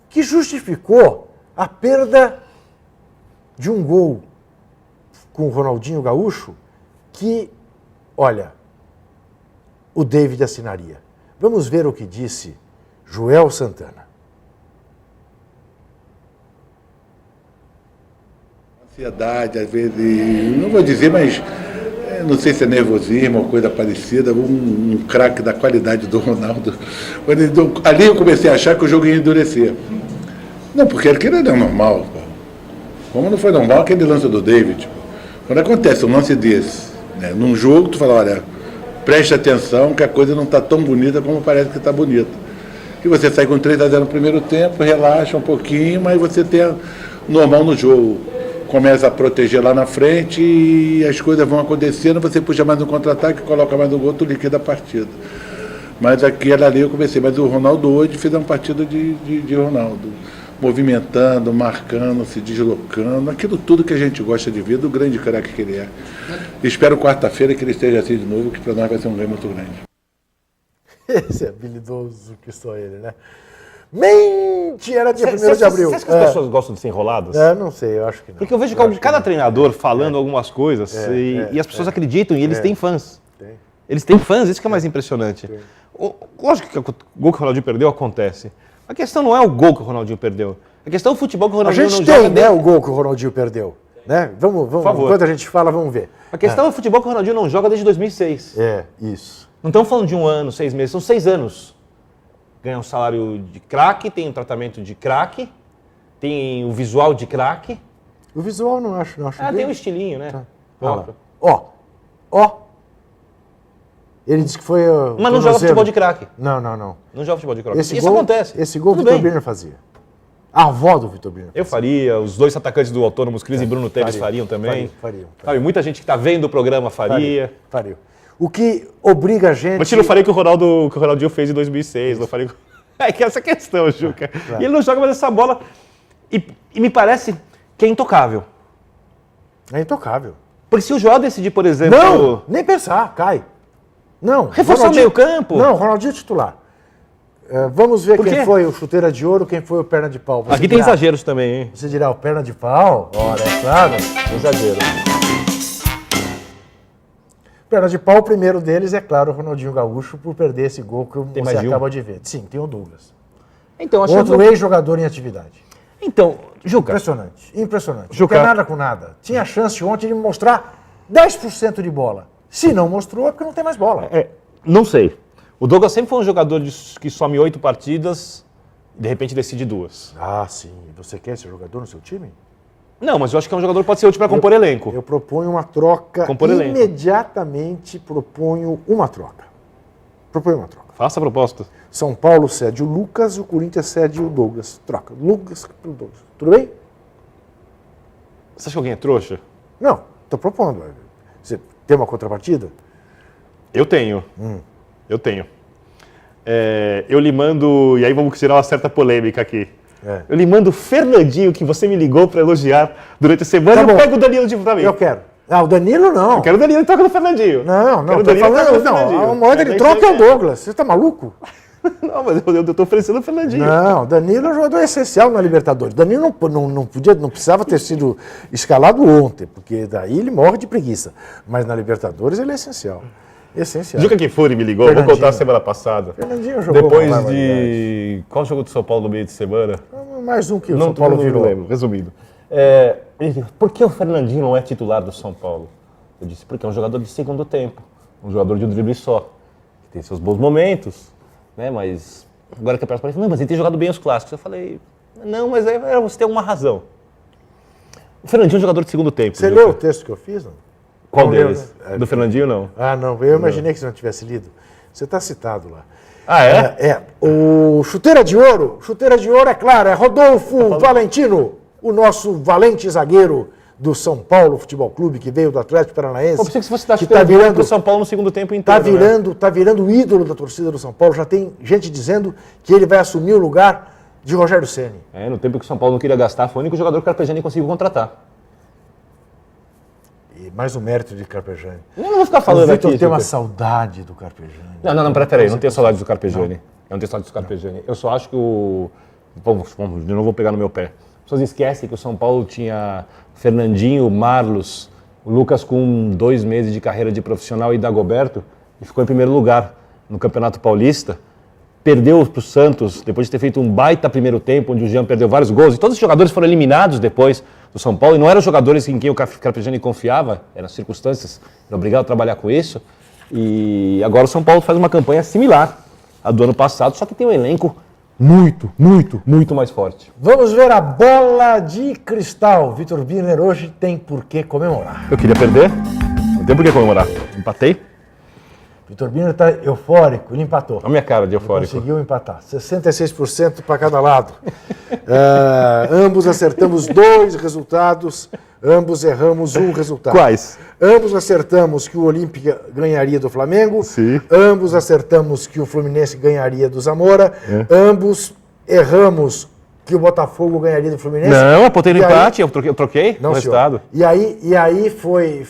que justificou a perda de um gol com o Ronaldinho Gaúcho, que, olha, o David assinaria. Vamos ver o que disse Joel Santana. Ansiedade, às vezes, não vou dizer, mas não sei se é nervosismo ou coisa parecida, um craque da qualidade do Ronaldo. Ali eu comecei a achar que o jogo ia endurecer. Não, porque aquilo não é normal. Pô. Como não foi normal aquele lance do David. Pô. Quando acontece um lance desse, né, num jogo, tu fala, olha, preste atenção que a coisa não está tão bonita como parece que está bonita. E você sai com 3-0 no primeiro tempo, relaxa um pouquinho, mas você tem normal no jogo. Começa a proteger lá na frente e as coisas vão acontecendo, você puxa mais um contra-ataque, coloca mais um gol, tu liquida a partida. Mas aquela ali eu comecei, mas o Ronaldo hoje fez uma partida de Ronaldo. Movimentando, marcando, se deslocando, aquilo tudo que a gente gosta de ver, do grande craque que ele é. Espero quarta-feira que ele esteja assim de novo, que para nós vai ser um ganho muito grande. Esse é habilidoso que só ele, né? Mente! Era dia 1º de abril. Você acha que as pessoas gostam de ser enroladas? Não sei, eu acho que não. Porque eu vejo cada treinador falando algumas coisas e as pessoas acreditam e eles têm fãs. Eles têm fãs, isso que é mais impressionante. Lógico que o gol que o Ronaldinho perdeu acontece. A questão não é o gol que o Ronaldinho perdeu. A questão é o futebol que o Ronaldinho não joga. A gente tem, né, o gol que o Ronaldinho perdeu. Né? Vamos, enquanto a gente fala, vamos ver. A questão é o futebol que o Ronaldinho não joga desde 2006. Isso. Não estamos falando de 1 ano, 6 meses, são 6 anos. Ganha um salário de craque, tem um tratamento de craque, tem o visual de craque. O visual não acho bem. Tem um estilinho, né? Tá. Ó. Ele disse que foi... Mas não joga futebol de craque. Não. Não joga futebol de craque. Isso acontece. Esse gol o Vitor Birner fazia. A avó do Vitor Birner. Eu faria, os 2 atacantes do Autônomos, Cris e Bruno Teves, fariam também. Fariam. Sabe, muita gente que está vendo o programa faria. Faria. O que obriga a gente... Mas não faria que o Ronaldinho fez em 2006. Não faria... É que essa questão, Juca. E ele não joga mais essa bola. E me parece que é intocável. É intocável. Porque se o Joel decidir, por exemplo... Não, nem pensar, cai. Não. Reforçar o meio campo? Não, Ronaldinho é titular. Vamos ver quem foi o chuteira de ouro, quem foi o perna de pau. Aqui tem exageros também, hein? Você dirá, o perna de pau? Ora, é claro, exagero. Perna de pau, o primeiro deles é, claro, o Ronaldinho Gaúcho, por perder esse gol que você acaba de ver. Sim, tem o Douglas. Então, outro ex-jogador em atividade. Então, Juca... Impressionante. Juca... Não quer nada com nada. Tinha a chance ontem de mostrar 10% de bola. Se não mostrou, é porque não tem mais bola. Não sei. O Douglas sempre foi um jogador que some 8 partidas e de repente decide 2. Ah, sim. Você quer esse jogador no seu time? Não, mas eu acho que é um jogador que pode ser útil para compor elenco. Eu proponho uma troca. Imediatamente proponho uma troca. Faça a proposta. São Paulo cede o Lucas e o Corinthians cede o Douglas. Troca. Lucas pelo Douglas. Tudo bem? Você acha que alguém é trouxa? Não, estou propondo. Você tem uma contrapartida? Eu tenho. Eu tenho. Eu lhe mando... E aí vamos tirar uma certa polêmica aqui. Eu lhe mando o Fernandinho, que você me ligou para elogiar durante a semana, Tá e eu bom. pego o Danilo de pra mim. Eu quero. Ah, o Danilo não. Eu quero o Danilo em troca do Fernandinho. Não, Quero o tô Danilo em troca falando. do Fernandinho. Não, a moeda de troca é o Douglas. Você tá maluco? Não, mas eu tô oferecendo o Fernandinho. Não, Danilo é um jogador essencial na Libertadores. Danilo não precisava ter sido escalado ontem, porque daí ele morre de preguiça. Mas na Libertadores ele é essencial. Essencial. Juca Kfouri me ligou, vou Fernandinho. contar a semana passada. Fernandinho jogou Depois uma de... Qual jogo do São Paulo no meio de semana? mais um que o São Paulo virou. Não lembro, resumido. Ele disse, por que o Fernandinho não é titular do São Paulo? Eu disse, porque é um jogador de segundo tempo, um jogador de um drible só, que tem seus bons momentos, né? Mas agora que a próxima não, mas ele tem jogado bem os clássicos. Eu falei, não, mas você tem uma razão. O Fernandinho é um jogador de segundo tempo. Você viu? leu o texto que eu fiz? Não? Qual Não leu, deles? né? Do Fernandinho, não. Ah, não. Eu imaginei que você não tivesse lido. Você está citado lá. Ah, é? O Chuteira de Ouro é claro, é Rodolfo Valentino, o nosso valente zagueiro do São Paulo Futebol Clube, que veio do Atlético Paranaense. Pô, pensei que você está que tá virando pro São Paulo no segundo tempo inteiro. Tá virando o ídolo da torcida do São Paulo. Já tem gente dizendo que ele vai assumir o lugar de Rogério Ceni. No tempo que o São Paulo não queria gastar, foi o único jogador que o Carpegiani conseguiu contratar. E mais um mérito de Carpegiani. Eu não vou ficar falando o Vitor aqui. tem uma Juca. saudade do Carpegiani. Não, peraí, não tenho saudade do Carpegiani. Eu não tenho saudade do Carpegiani. Eu só acho que o... Vamos, de novo vou pegar no meu pé. As pessoas esquecem que o São Paulo tinha Fernandinho, Marlos, o Lucas com 2 meses de carreira de profissional e Dagoberto, e ficou em primeiro lugar no Campeonato Paulista. Perdeu para o Santos, depois de ter feito um baita primeiro tempo, onde o Jean perdeu vários gols, e todos os jogadores foram eliminados depois do São Paulo, e não eram jogadores em quem o Carpegiani confiava, eram circunstâncias, era obrigado a trabalhar com isso, e agora o São Paulo faz uma campanha similar à do ano passado, só que tem um elenco muito mais forte. Vamos ver a bola de cristal. Vitor Birner hoje tem por que comemorar. Eu queria perder, não tem por que comemorar. Empatei, Vitor Birner está eufórico, ele empatou. olha a minha cara de eufórico. Conseguiu empatar. 66% para cada lado. Ambos acertamos 2 resultados, ambos erramos um resultado. Quais? Ambos acertamos que o Olímpica ganharia do Flamengo. Sim. Ambos acertamos que o Fluminense ganharia do Zamora. Ambos erramos que o Botafogo ganharia do Fluminense. Não, eu apostei no E aí- empate, eu troquei Não, o senhor. resultado. E aí foi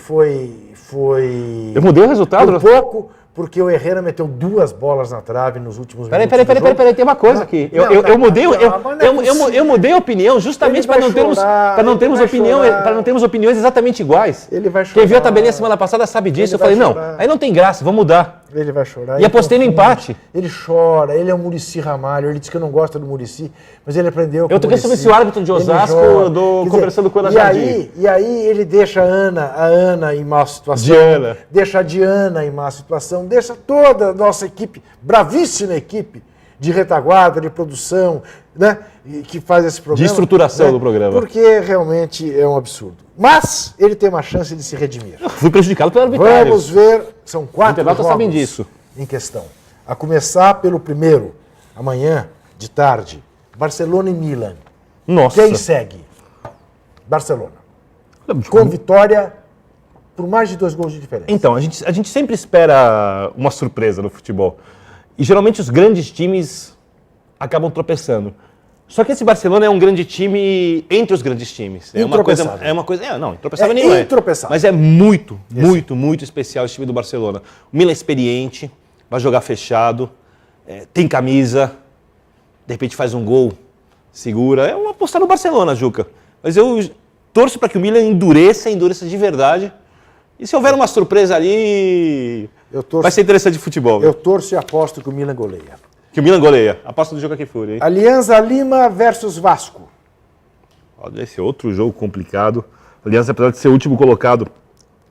Eu mudei o resultado? por pouco, porque o Herrera meteu 2 bolas na trave nos últimos Peraí, minutos do jogo. tem uma coisa aqui. Não, Eu mudei, não, mas não é possível. eu mudei a opinião justamente Ele vai para não termos, chorar, para não ele termos vai opinião, chorar. para não termos opiniões exatamente iguais. Ele vai Quem viu a chorar. tabelinha semana passada sabe disso. Ele Eu falei, vai não, chorar. aí não tem graça, vamos mudar. Ele vai chorar. E ele apostei no confunde, empate. Ele chora, ele é um Muricy Ramalho, ele diz que não gosta do Muricy, mas ele aprendeu com Eu tô o Muricy. pensando se o árbitro de Ele Osasco, joga. eu dou- Quer dizer, conversando com a Ana e Jardim. aí ele deixa a Ana em má situação, Diana. deixa a Diana em má situação, deixa toda a nossa equipe, bravíssima equipe, de retaguarda, de produção, né, e que faz esse programa. De estruturação do programa. Porque realmente é um absurdo. Mas ele tem uma chance de se redimir. Fui prejudicado pelo arbitrário. Vamos ver, são 4 internautas jogos sabem disso. em questão. A começar pelo primeiro, amanhã, de tarde, Barcelona e Milan. Nossa. Quem segue? Barcelona. Com vitória por mais de 2 gols de diferença. Então, a gente sempre espera uma surpresa no futebol. E geralmente os grandes times acabam tropeçando. Só que esse Barcelona é um grande time entre os grandes times. Intropeçável. Não, intropeçável É nenhum. intropeçável. Mas é muito especial esse time do Barcelona. O Milan é experiente, vai jogar fechado, tem camisa, de repente faz um gol, segura. É uma apostar no Barcelona, Juca. Mas eu torço para que o Milan endureça de verdade. E se houver uma surpresa ali, vai ser interessante de futebol. Eu torço e aposto que o Milan goleia. Que o Milan goleia. Aposta do jogo aqui fúria, hein? Alianza Lima versus Vasco. Olha, esse é outro jogo complicado. Aliança, apesar de ser o último colocado...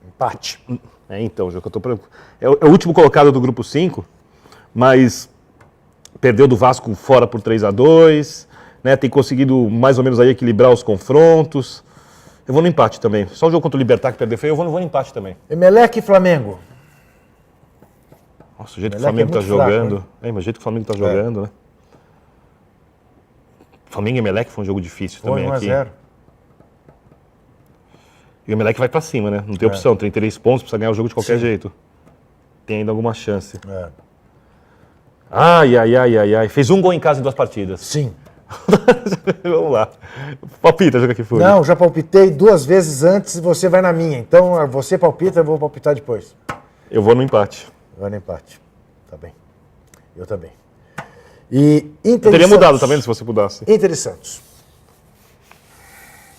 Empate. Então, Juca, é o último colocado do grupo 5, mas perdeu do Vasco fora por 3-2, né? Tem conseguido mais ou menos aí equilibrar os confrontos. Eu vou no empate também. Só o jogo contra o Libertad que perdeu feio, eu vou no empate também. Emelec e Flamengo. Nossa, o jeito que o Emelec Flamengo é tá muito fraco, jogando. Mas o jeito que o Flamengo tá jogando, né? Flamengo e Emelec foi um jogo difícil Foi também aqui. 1-0. E o Emelec vai pra cima, né? Não tem opção, tem 3 pontos, precisa ganhar o jogo de qualquer jeito. Tem ainda alguma chance. Ai. Fez um gol em casa em 2 partidas. Sim. Vamos lá. Palpita, joga aqui fora. Não, já palpitei 2 vezes antes e você vai na minha. Então, você palpita, eu vou palpitar depois. Eu vou no empate. Vai no empate. Tá bem. Eu também. E Inter Eu teria e mudado, Santos. tá vendo, se você mudasse. Inter e Santos.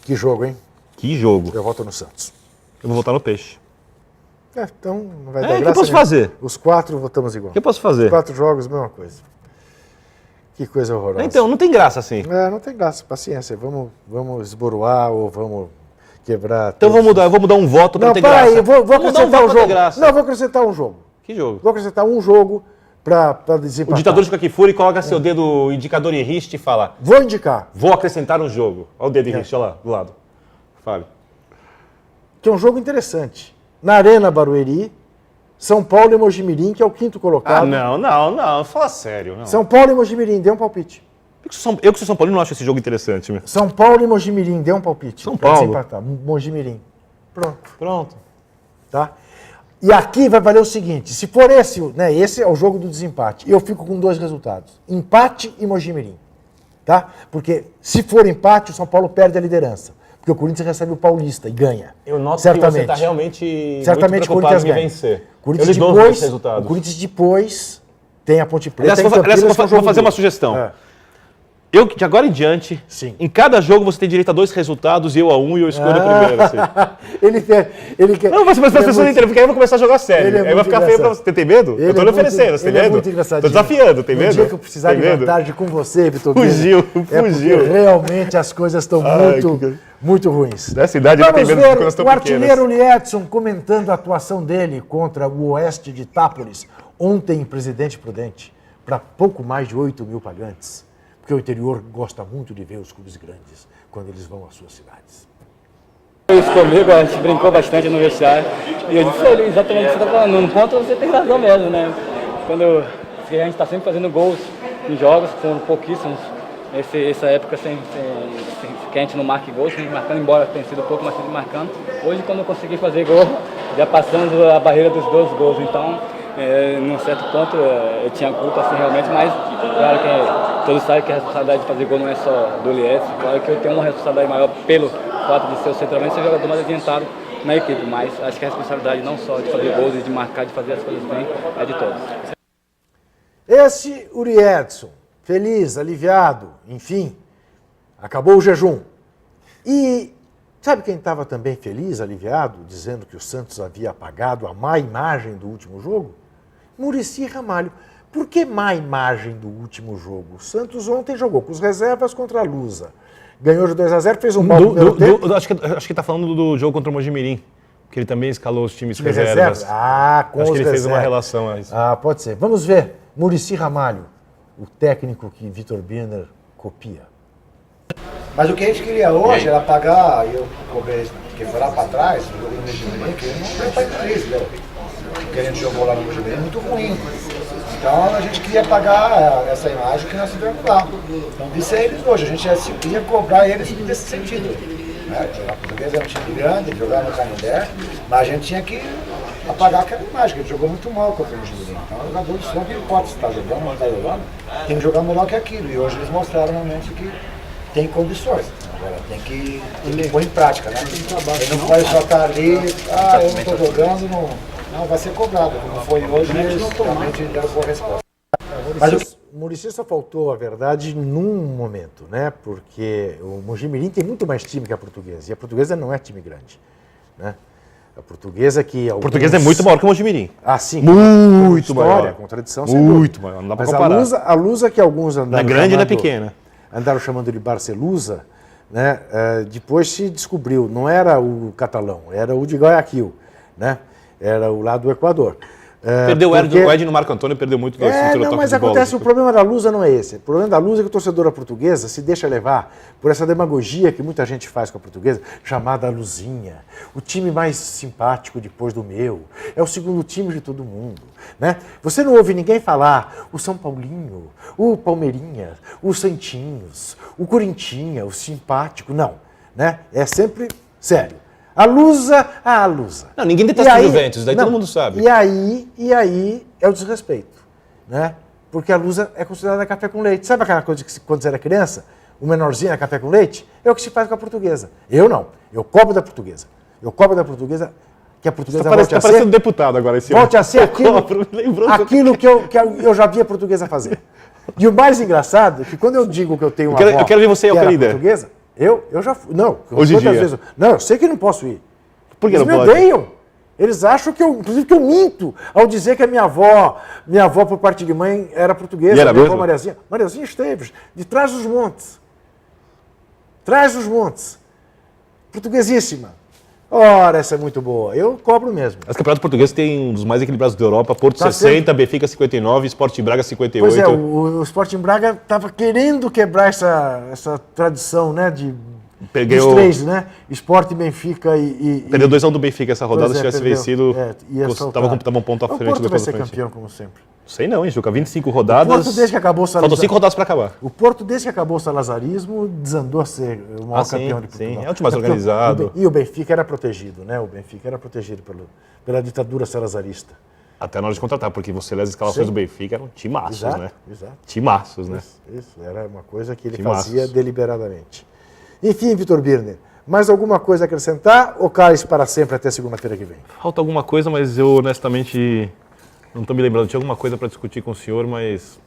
Que jogo, hein? Que jogo. Eu voto no Santos. Eu vou votar no Peixe. Então não vai dar O que eu graça posso nenhuma. fazer? Os 4 votamos igual. O que eu posso fazer? 4 jogos, mesma coisa. Que coisa horrorosa. Então, não tem graça assim. Não tem graça, paciência. Vamos esboroar ou vamos quebrar. Então eu vou mudar um voto pra Não, ter para graça. aí, eu vou mudar um acrescentar voto um pra ter jogo. graça. Não, eu vou acrescentar um jogo. Que jogo? Vou acrescentar um jogo pra O desempatar. ditador de Kakifuri coloca seu dedo indicador em riste e fala: Vou indicar vou acrescentar um jogo. Olha o dedo em riste, olha lá, do lado. Fale. que é um jogo interessante. Na Arena Barueri, São Paulo e Mojimirim, que é o 5º colocado. Não, fala sério. Não. São Paulo e Mojimirim, dê um palpite. Eu que sou São Paulino não acho esse jogo interessante. Meu. São Paulo e Mojimirim, dê um palpite. São pra Paulo. desempatar. Mojimirim. Pronto. Pronto. Tá? E aqui vai valer o seguinte, se for esse, né, esse é o jogo do desempate, eu fico com 2 resultados, empate e Mojimirim, tá? Porque se for empate, o São Paulo perde a liderança, porque o Corinthians recebe o Paulista e ganha. Eu noto certamente. que você está realmente Certamente muito o preocupado Corinthians em ganha. vencer. Corinthians Eu lhe dou depois, esse resultado. o Corinthians depois tem a Ponte Preta. Aliás, em Campinas, vou que é um fazer jogo uma duro. sugestão. É. Eu, de agora em diante, Sim. em cada jogo você tem direito a 2 resultados, eu a 1 e eu escolho o primeiro. Assim. Ele quer. Não, mas as pessoas não entendem, porque aí eu vou começar a jogar sério. Ele é Aí vai muito ficar feio pra engraçado. você. Tem medo? Ele Eu tô é lhe muito- oferecendo, você ele tem é medo? muito engraçadinho. Tô desafiando, tem No medo? dia que eu precisar Tem de medo? vantagem com você, Vitor Fugiu, Bino, é fugiu. porque realmente as coisas estão Ai, muito ruins. Nessa idade ele Vamos tem medo de ver coisas tão o artilheiro pequenas. Liedson comentando a atuação dele contra o Oeste de Itápolis, ontem em Presidente Prudente, para pouco mais de 8 mil pagantes. Porque o interior gosta muito de ver os clubes grandes quando eles vão às suas cidades. Isso comigo, a gente brincou bastante no vestiário. E eu disse exatamente o que você está falando. Num ponto você tem razão mesmo, né? Quando a gente está sempre fazendo gols em jogos, foram pouquíssimos. Essa época que a gente não marca gols, sempre marcando, embora tenha sido pouco, mas sempre marcando. Hoje, quando eu consegui fazer gol, já passando a barreira dos 12 gols. Então, num certo ponto, eu tinha culpa, assim, realmente, mas claro que todos sabem que a responsabilidade de fazer gol não é só do Lietz. Claro que eu tenho uma responsabilidade maior pelo fato de ser o centroavante e ser jogador mais adiantado na equipe, mas acho que a responsabilidade não só de fazer gols e de marcar, de fazer as coisas bem, é de todos. Esse Uri Edson, feliz, aliviado, enfim, acabou o jejum. E sabe quem estava também feliz, aliviado, dizendo que o Santos havia apagado a má imagem do último jogo? Muricy Ramalho. Por que má imagem do último jogo? O Santos ontem jogou com os reservas contra a Lusa. Ganhou de 2-0, fez um mal no primeiro tempo. Acho que tá falando do jogo contra o Mojimirim, que ele também escalou os times De reservas. reservas? Ah, com Acho os que ele fez uma reservas. relação a isso. Ah, pode ser. Vamos ver. Muricy Ramalho, o técnico que Vitor Birner copia. Mas o que a gente queria hoje era pagar, e eu cobrei isso, porque foi lá para trás, o jogo do Mojimirim, que não foi para inglês, né? O que a gente jogou lá no Mojimirim é muito ruim. Então a gente queria pagar essa imagem que nós tivemos lá. Então disse a eles hoje, a gente ia cobrar eles nesse sentido. Né? A Portuguesa é um time grande, jogar no Canindé, mas a gente tinha que apagar aquela imagem, que a gente jogou muito mal contra o Mojimirim. Então o jogador de som, não importa se está jogando ou não está jogando, tem que jogar melhor que aquilo. E hoje eles mostraram realmente que tem condições. Agora tem que pôr em prática, né? Ele não pode só estar ali, eu não estou jogando, não vai ser cobrado. Como foi hoje, eles realmente deram boa resposta. Mas O Muricy só faltou, a verdade, num momento, né? Porque o Mojimirim tem muito mais time que a Portuguesa. E a Portuguesa não é time grande, né? A Portuguesa que... O português é muito maior que o Mojimirim. Ah, sim. Muito história, maior. com tradição, sem Muito dúvida. maior, não dá pra Mas comparar. a Lusa que alguns andaram Não é grande, não é chamando- pequena. Andaram chamando de Barcelusa, né? Depois se descobriu, não era o catalão, era o de Guayaquil, né? Era o lá do Equador. Perdeu porque- o Ed no Marco Antônio, perdeu muito do não, toque mas de bola. acontece, o problema da Lusa não é esse. O problema da Lusa é que a torcedora portuguesa se deixa levar por essa demagogia que muita gente faz com a portuguesa, chamada Luzinha. O time mais simpático depois do meu. É o segundo time de todo mundo. Né? Você não ouve ninguém falar o São Paulinho, o Palmeirinha, o Santinhos, o Corintinha, o simpático. Não. Né? É sempre sério. A Lusa. Não, ninguém detesta o Juventus, daí todo mundo sabe. E aí é o desrespeito, né? Porque a Lusa é considerada café com leite. Sabe aquela coisa que quando você era criança, o menorzinho é café com leite, é o que se faz com a portuguesa. Eu não, eu cobro da portuguesa. Eu cobro da portuguesa, que a portuguesa volte a ser... parecendo deputado agora esse Volte a ser aquilo, lembrou aquilo que eu já vi a portuguesa fazer. E o mais engraçado é que quando eu digo que eu tenho uma avó eu quero ver você que ao era líder. portuguesa, eu já fui. Não, Hoje em quantas dia? vezes não, eu sei que não posso ir. Por que Eles não me pode? odeiam. Eles acham que eu, inclusive, que eu minto ao dizer que a minha avó por parte de mãe, era portuguesa. E era minha avó mesmo? Mariazinha Esteves, de Trás dos Montes. Trás dos Montes. Portuguesíssima. Ora, essa é muito boa. Eu cobro mesmo. As campeonatos portugueses têm um dos mais equilibrados da Europa. Porto Tá 60, Benfica 59, Sporting Braga 58. Pois é, o Sporting Braga estava querendo quebrar essa tradição, né, dos três, né? Sport, Benfica e... Perdeu 2-1 do Benfica essa rodada. Pois Se tivesse perdeu. vencido, Ia estava soltar. um ponto à O frente Porto do vai ser frente. campeão, como sempre. Sei não, hein, Juca? 25 O rodadas. Porto, desde que acabou o Faltam salazarismo, 5 rodadas para acabar. o Porto, desde que acabou o salazarismo, desandou a ser o maior sim, campeão de Portugal. sim. É o time mais porque organizado. E o Benfica era protegido, né? O Benfica era protegido pela ditadura salazarista. Até na hora de contratar, porque você lê as escalações Sim. do Benfica, eram timaços, Exato, né? exato. Timaços, né? Isso, era uma coisa que ele Timaços. fazia deliberadamente. Enfim, Vitor Birner, mais alguma coisa a acrescentar ou cais para sempre até segunda-feira que vem? Falta alguma coisa, mas eu honestamente não estou me lembrando. Tinha alguma coisa para discutir com o senhor, mas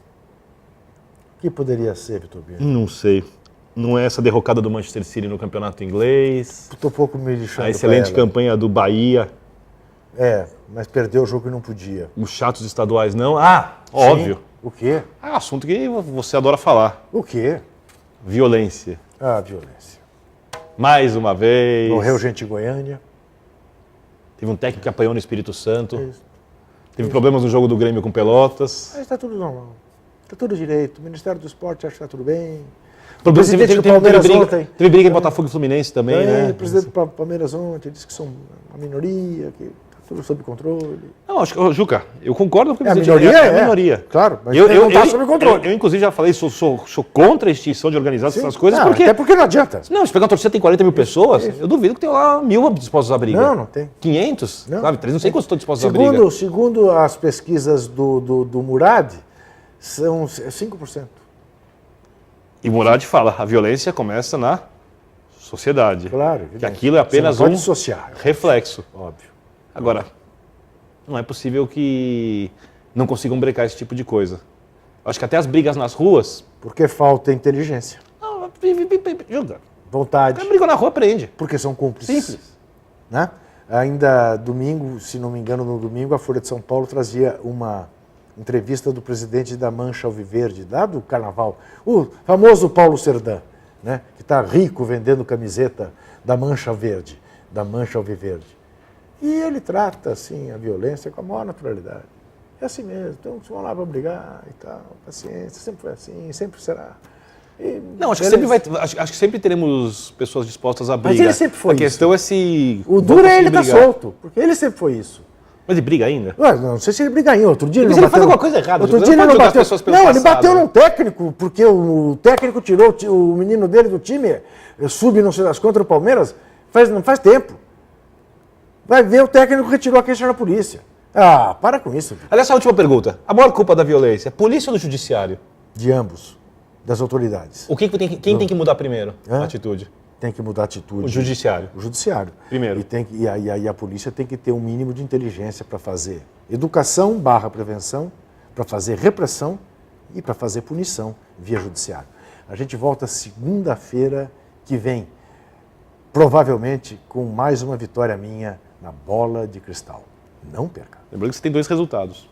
O que poderia ser, Vitor Birner? não sei. Não é essa derrocada do Manchester City no campeonato inglês, Estou pouco me lixando a excelente pra ela. campanha do Bahia, Mas perdeu o jogo e não podia. os chatos estaduais não. Ah, óbvio. Sim. O quê? É um assunto que você adora falar. O quê? Violência. Ah, violência. Mais uma vez. Morreu gente em Goiânia. Teve um técnico que apanhou no Espírito Santo. Isso. Teve problemas no jogo do Grêmio com Pelotas. Mas está tudo normal. Está tudo direito. O Ministério do Esporte acha que está tudo bem. O Problemas- presidente do Palmeiras ontem. Teve briga em Botafogo e Fluminense também, né? O presidente do Palmeiras ontem disse que são uma minoria, que está tudo sob controle. Não, acho que, Juca, eu concordo com o É a presidente. minoria? É a minoria. Claro, mas Eu, não está sob controle. Eu, inclusive, já falei, sou contra a extinção de organizadas, essas coisas, Não, porque... até porque não adianta. Não, se pegar uma torcida tem 40 mil pessoas, eu duvido que tenha lá 1.000 dispostos à briga. Não tem. 500? Não. Sabe? 300, não sei quantos estão dispostos à briga. Segundo as pesquisas do Murad, são 5%. E Murad fala, a violência começa na sociedade. Claro, Que evidente. aquilo é apenas Você não pode um dissociar. reflexo. Óbvio. Agora, não é possível que não consigam brecar esse tipo de coisa. Acho que até as brigas nas ruas... Porque falta inteligência, Não, Juca, vontade, quem brigou na rua aprende. porque são cúmplices. Simples. Né? Ainda domingo, se não me engano, no domingo, a Folha de São Paulo trazia uma entrevista do presidente da Mancha Alviverde, lá do Carnaval, o famoso Paulo Serdã, né? Que está rico vendendo camiseta da Mancha Verde, da Mancha Alviverde. E ele trata, assim, a violência com a maior naturalidade. É assim mesmo, então vão lá para brigar e tal, paciência, sempre foi assim, sempre será. E Não, acho que, beleza. sempre acho que sempre teremos pessoas dispostas a brigar. ele sempre foi A questão é se... O vão duro é ele conseguir estar brigar. solto, porque ele sempre foi isso. Mas ele briga ainda? Ué, não sei se ele briga ainda. Outro dia ele Mas não ele faz bateu. alguma coisa errada, Outro você dia não ele pode não julgar as bateu. pessoas pelo Não, ele passado. bateu num técnico, porque o técnico tirou o menino dele do time, sub não sei das contra o Palmeiras, não faz tempo. Vai ver, o técnico retirou a queixa na polícia. Ah, para com isso. Aliás, essa última pergunta. A maior culpa da violência é polícia ou do judiciário? De ambos, das autoridades. Quem tem que mudar primeiro Hã? a atitude? Tem que mudar a atitude. O judiciário. O judiciário. Primeiro. E a polícia tem que ter um mínimo de inteligência para fazer educação / prevenção, para fazer repressão e para fazer punição via judiciário. A gente volta segunda-feira que vem, provavelmente com mais uma vitória minha na bola de cristal. Não perca. Lembrando que você tem 2 resultados.